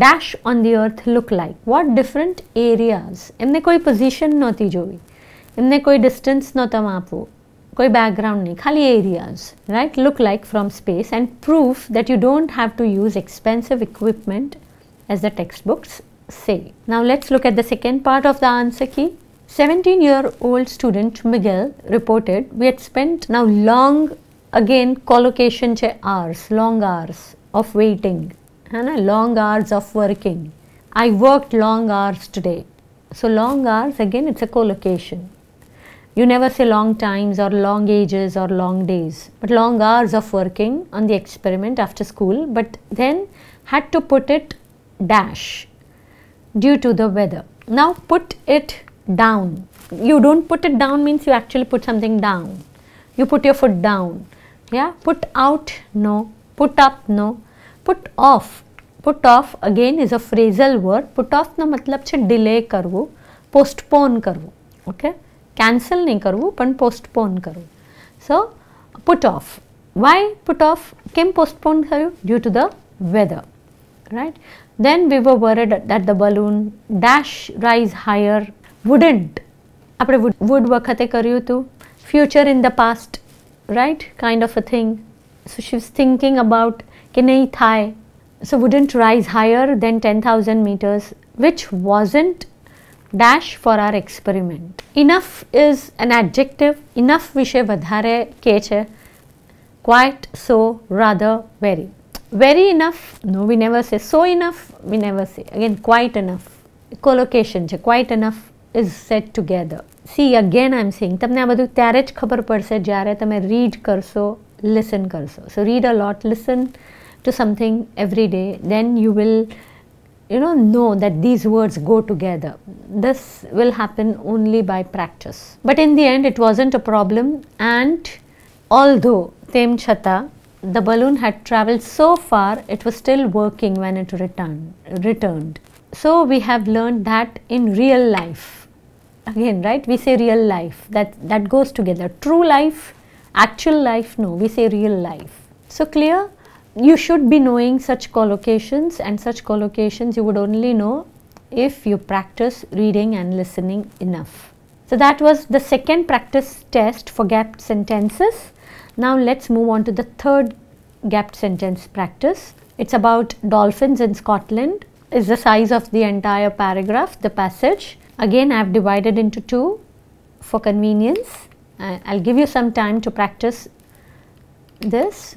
dash on the earth look like. What different areas. એમને કોઈ પોઝિશન નહોતી જોવી, એમને કોઈ ડિસ્ટન્સ નહોતા માપવું, કોઈ બેકગ્રાઉન્ડ નહીં, ખાલી areas, right, look like from space, and proof that you don't have to use expensive equipment as the textbooks say. Now let's look at the second part of the answer key. 17-year-old student Miguel reported, we had spent now long, again collocation che hours, long hours of waiting, long hours of working. I worked long hours today. So long hours, again it's a collocation. You never say long times or long ages or long days, but long hours of working on the experiment after school, but then had to put it dash due to the weather. Now put it down. You don't put it down means you actually put something down. You put your foot down. Yeah, put out, no. Put up, no. Put off. Put off again is a phrasal word. Put off no matlab છે delay કરવું, postpone કરવું. Okay, cancel નહીં કરવું પણ postpone કરવું. So put off. Why put off? કેમ postpone કર્યું? Due to the weather, right? Then we were worried that the balloon dash rise higher. Wouldn't. આપણે would વખતે કર્યું હતું. Future in the past, right? Kind of a thing. So she was thinking about કે નહીં થાય. So wouldn't rise higher than 10,000 meters, which wasn't dash for our experiment. Enough is an adjective. Enough વિશે વધારે કે છે. Quite, so, rather, very. Very enough, no, we never say. So enough, we never say. Again, quite enough. Collocation છે. Quite enough is said together. See, again I am saying, તમને આ બધું ત્યારે જ ખબર પડશે જ્યારે તમે read કરશો, listen કરશો. So read a lot, listen to something every day, then you will know that these words go together. This will happen only by practice. But in the end it wasn't a problem, and although tem chata the balloon had travelled so far, it was still working when it returned. So we have learned that in real life, again, right, we say real life, that goes together. True life, actual life, no, we say real life. So clear? You should be knowing such collocations, and such collocations you would only know if you practice reading and listening enough. So that was the second practice test for gapped sentences. Now let's move on to the third gapped sentence practice. It's about dolphins in Scotland. Is the size of the entire paragraph, the passage. Again, I have divided into two for convenience. I'll give you some time to practice this.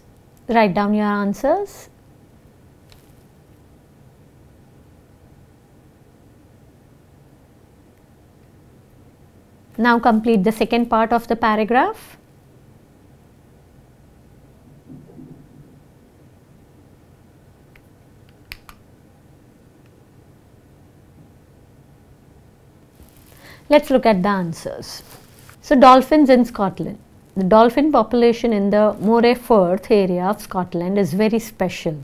Write down your answers. Now complete the second part of the paragraph. Let's look at the answers. So dolphins in Scotland. The dolphin population in the Moray Firth area of Scotland is very special.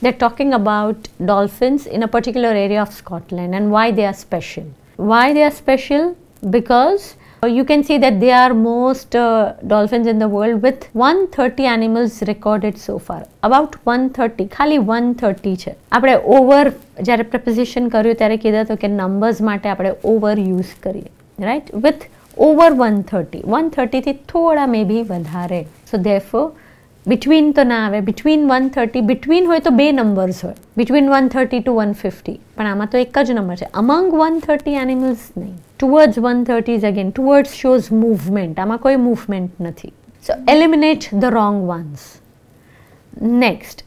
They're talking about dolphins in a particular area of Scotland and why they are special. Why they are special? Because you can see that they are most dolphins in the world with 130 animals recorded so far. About 130, ખાલી 130 છે. આપણે over જ્યારે preposition કર્યું ત્યારે કીધા તો કે numbers માટે આપણે over use કરીએ, right? With over 130, 130 થી થોડા maybe વધારે. So therefore between તો ના આવે, between 130, between હોય તો બે numbers હોય, between 130 to 150, પણ આમાં તો એક જ number છે. Among 130 animals નહીં. Towards 130 is again, towards shows movement, આમાં કોઈ movement નથી. So eliminate the wrong ones. Next,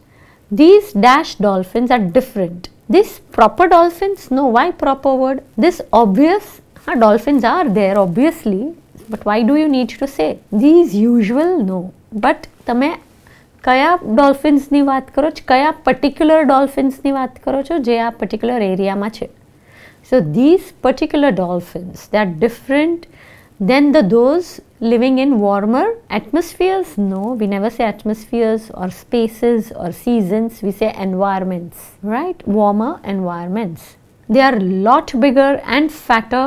these dash dolphins are different. These proper dolphins, no, why proper word? This obvious, dolphins are there obviously, but why do you need to say? These usual, no, but તમે કયા dolphins ની વાત કરો છો, કયા particular dolphins ની વાત કરો છો જે આ પર્ટિક્યુલર એરિયામાં છે. So these particular dolphins, they are different than those living in warmer atmospheres. No, we never say atmospheres or spaces or seasons, we say environments, right? Warmer environments. They are lot bigger and fatter.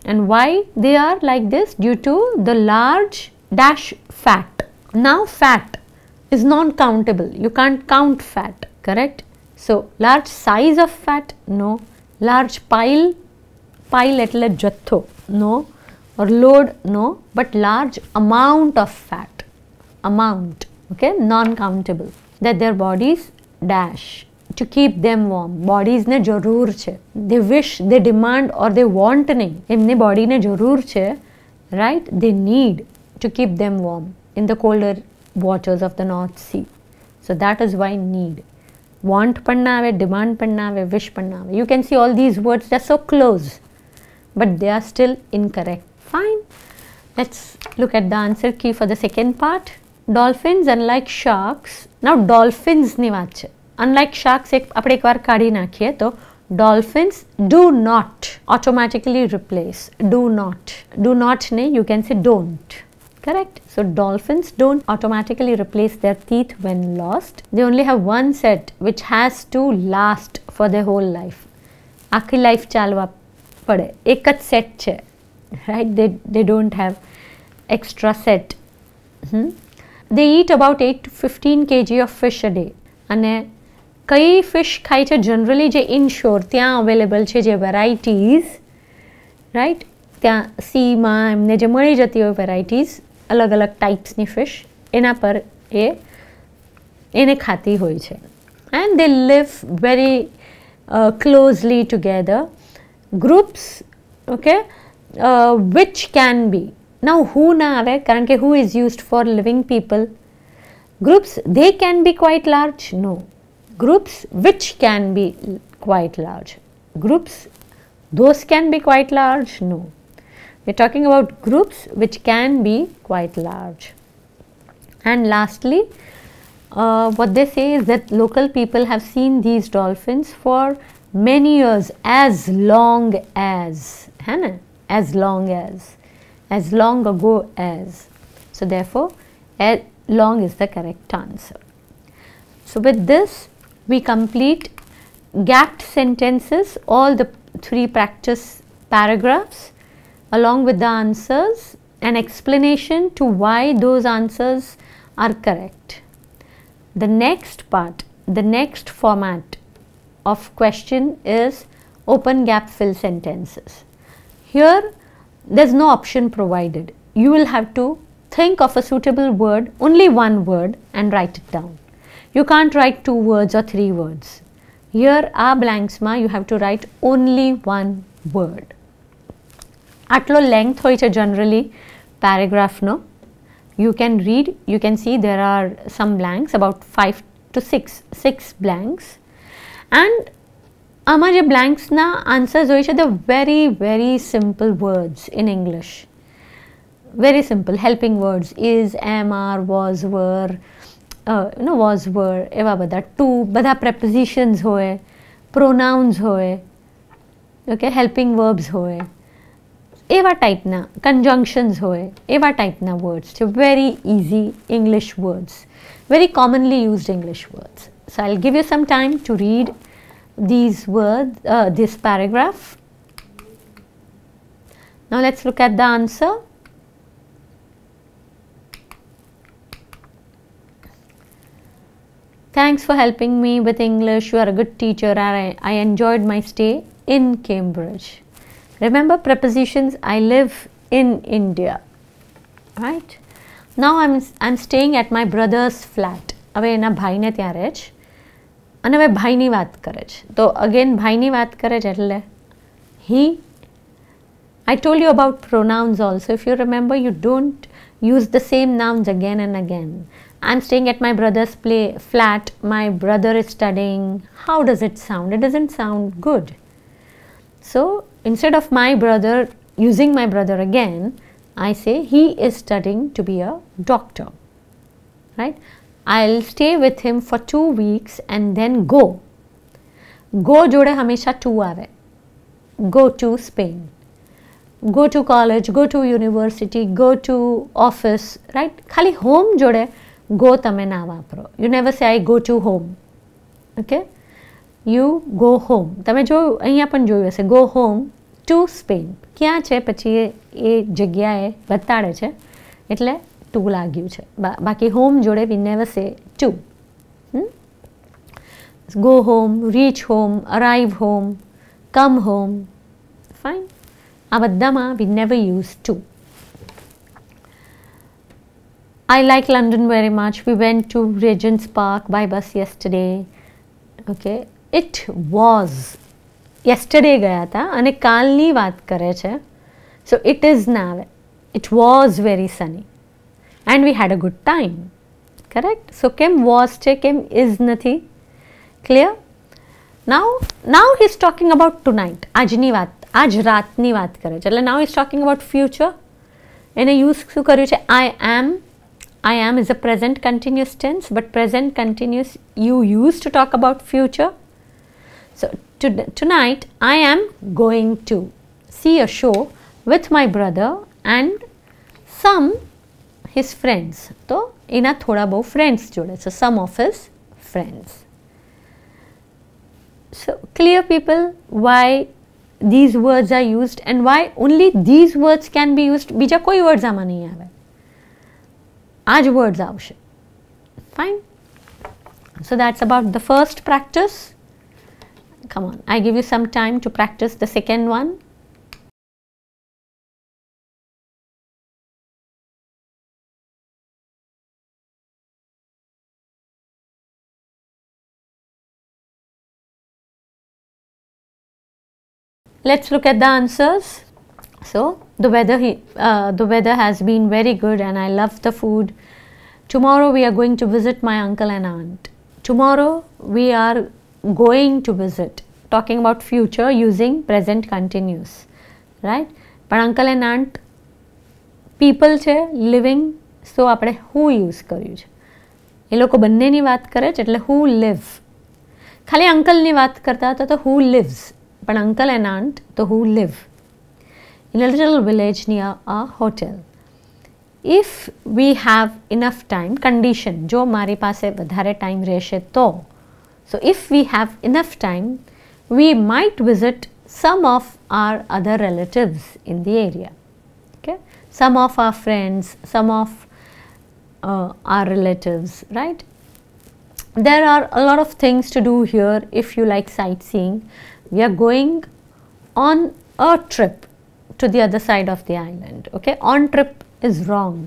And why they are like this? Due to the large dash fat. Now fat is non-countable, you can't count fat, correct? So large size of fat, no. Large pile એટલે જથ્થો, no. Or load, no. But large amount of fat, amount, okay, non-countable. That their bodies dash to keep them warm. Bodies ne જરૂર છે, they wish, they demand or they want નહીં, એમની body ne જરૂર છે, right? They need to keep them warm in the colder waters of the North Sea. So that is why need. Want panna ave, demand panna ave, wish panna ave. You can see all these words, they are so close, but they are still incorrect. Fine. Let's look at the answer key for the second part. Dolphins, unlike sharks. Now dolphins ની વાત છે. Unlike sharks, આપણે એકવાર કાઢી નાખીએ તો dolphins do not automatically replace. Do not ને you can say don't. Correct? So dolphins don't automatically replace their teeth when lost. They only have one set which has to last for their whole life. આખી life ચાલવા પડે, એક જ set છે, right? They don't have extra set. They eat about 8 to 15 kg of fish a day. અને કઈ fish ખાય છે generally જે inshore ત્યાં available છે, જે varieties, right? ત્યાં સીમાં એમને જે મળી જતી હોય varieties, अलग अलग टाइप्सनी फिश एना पर एने खाती होय छे. And they live very closely together, groups, okay, which can be. Now who na ave, karan ke who is used for living people. Groups, they can be quite large, no. Groups which can be quite large. Groups, those can be quite large, no. We are talking about groups which can be quite large. And lastly, what they say is that local people have seen these dolphins for many years, as long as, as long ago as. So therefore, long is the correct answer. So with this, we complete gapped sentences, all the 3 practice paragraphs, along with the answers and explanation to why those answers are correct. The next part, the next format of question is open gap fill sentences. Here there is no option provided. You will have to think of a suitable word, only one word, and write it down. You can't write 2 words or 3 words. Here are blanks ma, you have to write only one word. આટલો length હોય છે generally paragraphનો. You can read, you can see there are some blanks, about 5 to 6 blanks. And આમાં જે blanksના answers હોય છે, they're very very simple words in English. Very simple helping words, is, am, are, was, were, was, were, એવા બધા. To, બધા prepositions હોય, pronouns હોય, okay, helping verbs હોય, એવા ટાઈપના conjunctions હોય, એવા ટાઈપના words છે. Very easy English words, very commonly used English words. So I'll give you some time to read these words, this paragraph. Now let's look at the answer. Thanks for helping me with English. You are a good teacher. I enjoyed my stay in Cambridge. Remember prepositions, I live in India, right? Now I'm staying at my brother's flat. હવે એના ભાઈને ત્યાં રહે છે અને હવે ભાઈની વાત કરે છે. તો અગેન ભાઈની વાત કરે છે એટલે he. I told you about pronouns also. If you remember, you don't use the same nouns again and again. I'm staying at my brother's flat, my brother is studying. How does it sound? It doesn't sound good. So instead of my brother, using my brother again, I say he is studying to be a doctor, right? I'll stay with him for 2 weeks and then go. Go जोड़े हमेशा to आवे. Go to Spain. Go to college, go to university, go to office, right? खाली home जोड़े go तमे ना वापरो. You never say I go to home. Okay? You go home. તમે જો અહીંયા પણ જોયું હશે, go home to Spain. ક્યાં છે પછી એ જગ્યાએ બતાડે છે એટલે to લાગ્યું છે. બાકી home જોડે we never say to. Go home, reach home, arrive home, come home. Fine. આ બધામાં we never use to. I like London very much. We went to Regent's Park by bus yesterday. Okay. It was. Yesterday ગયા હતા અને કાલની વાત કરે છે. So it is now. It was very sunny. And we had a good time. Correct? So કેમ was છે, કેમ is નથી? Clear? Now he's talking about tonight. આજની વાત, આજ રાતની વાત કરે છે. એટલે now he's talking about future. એને use શું કર્યું છે? I am is a present continuous tense, but present continuous you use to talk about future. So tonight I am going to see a show with my brother and some his friends. So એના થોડા બહુ friends જોડે. So some of his friends. So clear people why these words are used and why only these words can be used. બીજા કોઈ words આમાં નહીં આવે. આજ words આવશે. Fine. So that's about the first practice. Come on, I give you some time to practice the second one. Let's look at the answers. So the weather has been very good and I love the food. Tomorrow we are going to visit my uncle and aunt. Tomorrow we are going to visit. Talking about future using present continuous, right? But uncle and aunt people છે, living, so આપણે who use કર્યું છે. એ લોકો બંનેની વાત કરે છે એટલે who live. ખાલી અંકલની વાત કરતા હતા તો who lives. પણ uncle and aunt તો who live in a little village near a hotel. If we have enough time, condition જો મારી પાસે વધારે time રહેશે તો. So if we have enough time, we might visit some of our other relatives in the area. Okay, some of our friends, some of our relatives, right? There are a lot of things to do here if you like sightseeing. We are going on a trip to the other side of the island. Okay, on trip is wrong.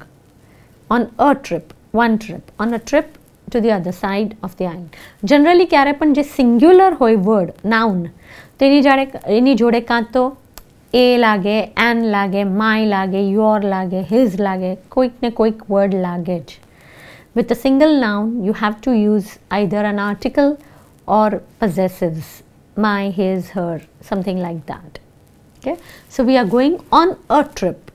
On a trip, one trip, on a trip to the other side of the island. Generally ક્યારે પણ જે singular હોય word, noun, તેની જોડે કાં તો a લાગે, an લાગે, my લાગે, your લાગે, his લાગે, કોઈક ને કોઈક word લાગે જ. With a single noun, you have to use either an article or possessives. My, his, her, something like that. Okay, so we are going on a trip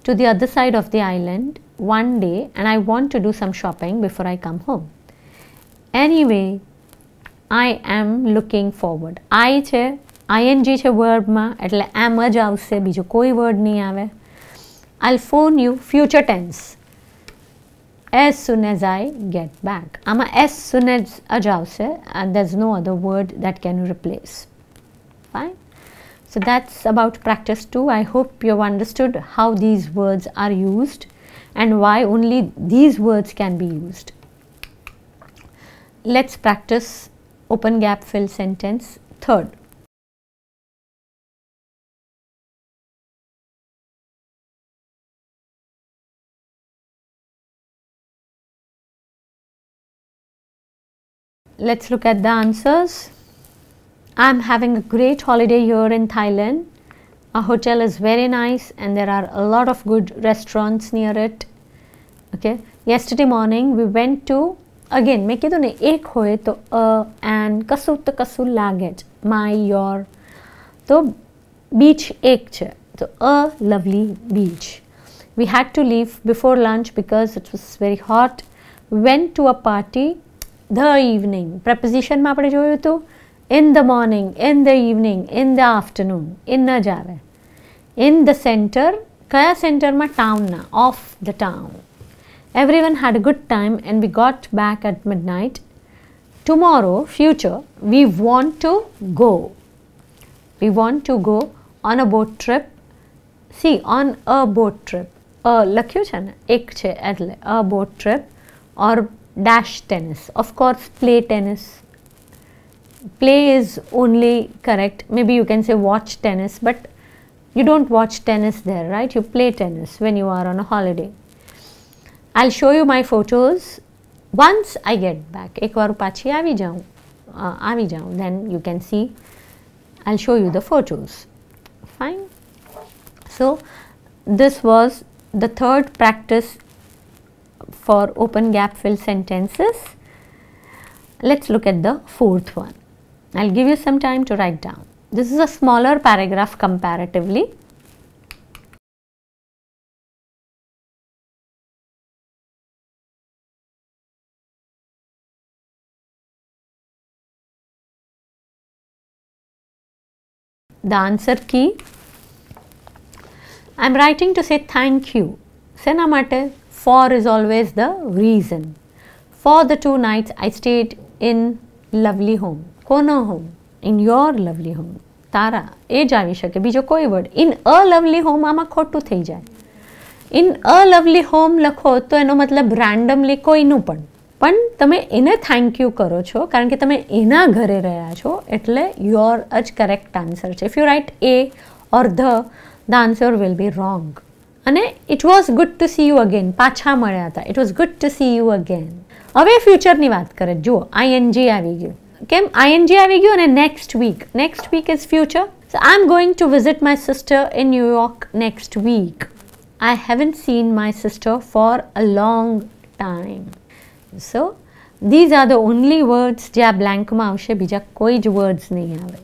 to the other side of the island one day and I want to do some shopping before I come home. Anyway, I am looking forward. I છે, ing છે વર્બમાં એટલે am જ આવશે, બીજો કોઈ word નહીં આવે. I'll phone you, future tense. As soon as I get back. આમાં as soon as જ આવશે and there's no other word that can replace. Fine. So that's about practice 2. I hope you have understood how these words are used and why only these words can be used. Let's practice open gap fill sentence third. Let's look at the answers. I'm having a great holiday here in Thailand. Our hotel is very nice and there are a lot of good restaurants near it. Okay, yesterday morning we went to, again મેં કીધું ને એક હોય તો and કશું તો કશું લાગે જ, my, your, તો beach એક છે, તો a lovely beach. We had to leave before lunch because it was very hot. We went to a party the evening. Preposition માં આપણે જોયું હતું in the morning, in the evening, in the afternoon. in ન જ આવે. In the center, કયા સેન્ટરમાં? ટાઉનના, of the town. Everyone had a good time and we got back at midnight. Tomorrow, future, we want to go. We want to go on a boat trip. See, on a boat trip. લખ્યું છે ને, એક છે એટલે a boat trip or dash tennis. Of course, play tennis. Play is only correct. Maybe you can say watch tennis, but you don't watch tennis there, right? You play tennis when you are on a holiday. I'll show you my photos once I get back. એક વાર પાછી આવી જાઉં, then you can see. I'll show you the photos. Fine. So this was the third practice for open gap fill sentences. Let's look at the fourth one. I'll give you some time to write down. This is a smaller paragraph comparatively. The answer key. I am writing to say thank you. Sena mate? For is always the reason. For the 2 nights I stayed in lovely home. Kono home? In your lovely home. તારા, એ જ આવી શકે, બીજો કોઈ word. In a lovely home આમાં ખોટું થઈ જાય. ઇન અ લવલી હોમ લખો તો એનો મતલબ રેન્ડમલી કોઈનું પણ તમે એને થેન્ક યુ કરો છો કારણ કે તમે એના ઘરે રહ્યા છો, એટલે યોર જ કરેક્ટ આન્સર છે. If you write A or the answer will be wrong. અને it was good to see you again, પાછા મળ્યા હતા, it was good to see you again. હવે ફ્યુચરની વાત કરે, જુઓ ing આવી ગયું. કેમ ing આવી ગયું? અને next week is future. So I'm going to visit my sister in New York next week. I haven't seen my sister for a long time. So these are the only words જે આ બ્લેન્કમાં આવશે, બીજા કોઈ જ words નહીં આવે.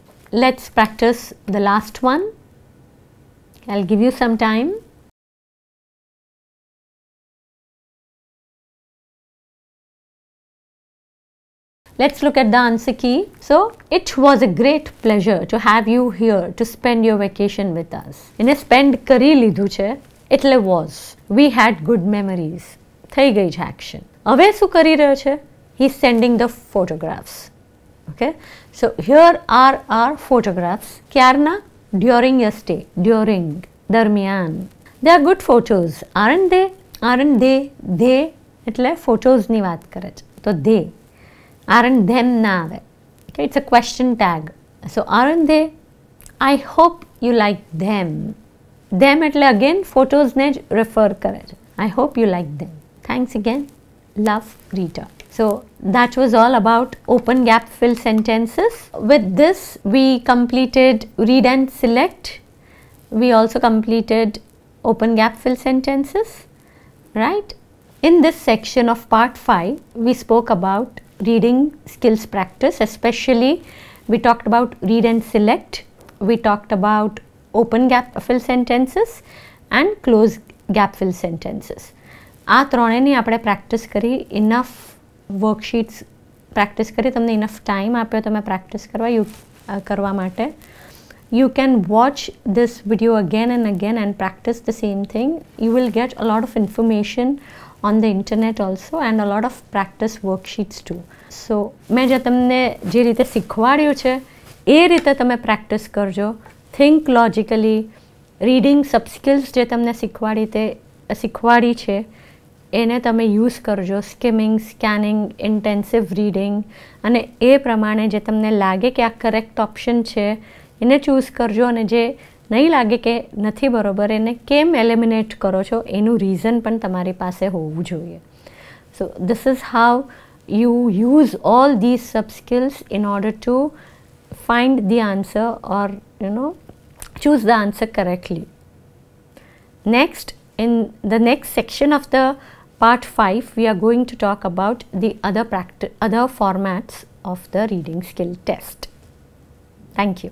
Let's practice the last one. I'll give you some time. Let's look at the answer key. So, it was a great pleasure to have you here to spend your vacation with us. એને spend કરી લીધું છે, એટલે was. We had good memories. થઈ ગઈ છે action. હવે શું કરી રહ્યો છે? He's sending the photographs. Okay. So, here are our photographs. ક્યારના? During your stay. During. દરમિયાન. They are good photos. Aren't they? Aren't they? They એટલે photos ની વાત કરે છે. તો they. Aren't them ના આવે. Okay, it's a question tag. So aren't they? I hope you like them. Them એટલે again photos ને જ refer કરે છે. I hope you like them. Thanks again. Love, Rita. So that was all about open gap fill sentences. With this we completed read and select. We also completed open gap fill sentences, right? In this section of part 5 we spoke about reading skills practice, especially we talked about read and select, we talked about open gap fill sentences and close gap fill sentences. આ ત્રણેયની આપણે practice કરી, enough વર્કશીટ્સ practice કરી, તમને enough time આપ્યો તમે practice કરવા માટે. You can watch this video again and again and practice the same thing. You will get a lot of information on the internet also and a lot of practice worksheets too. So મેં જે તમને જે રીતે શીખવાડ્યું છે એ રીતે તમે practice કરજો. Think logically. Reading sub skills જે તમને શીખવાડી છે એને તમે યુઝ કરજો. સ્કિમિંગ, સ્કેનિંગ, ઇન્ટેન્સિવ રીડિંગ, અને એ પ્રમાણે જે તમને લાગે કે આ કરેક્ટ ઓપ્શન છે એને ચૂઝ કરજો, અને જે નહીં લાગે કે નથી બરોબર એને કેમ એલિમિનેટ કરો છો એનું રીઝન પણ તમારી પાસે હોવું જોઈએ. સો this is how you use all these sub skills in order to find the answer or choose the answer correctly. Next, in the next section of the part 5 we are going to talk about the other formats of the reading skill test. Thank you.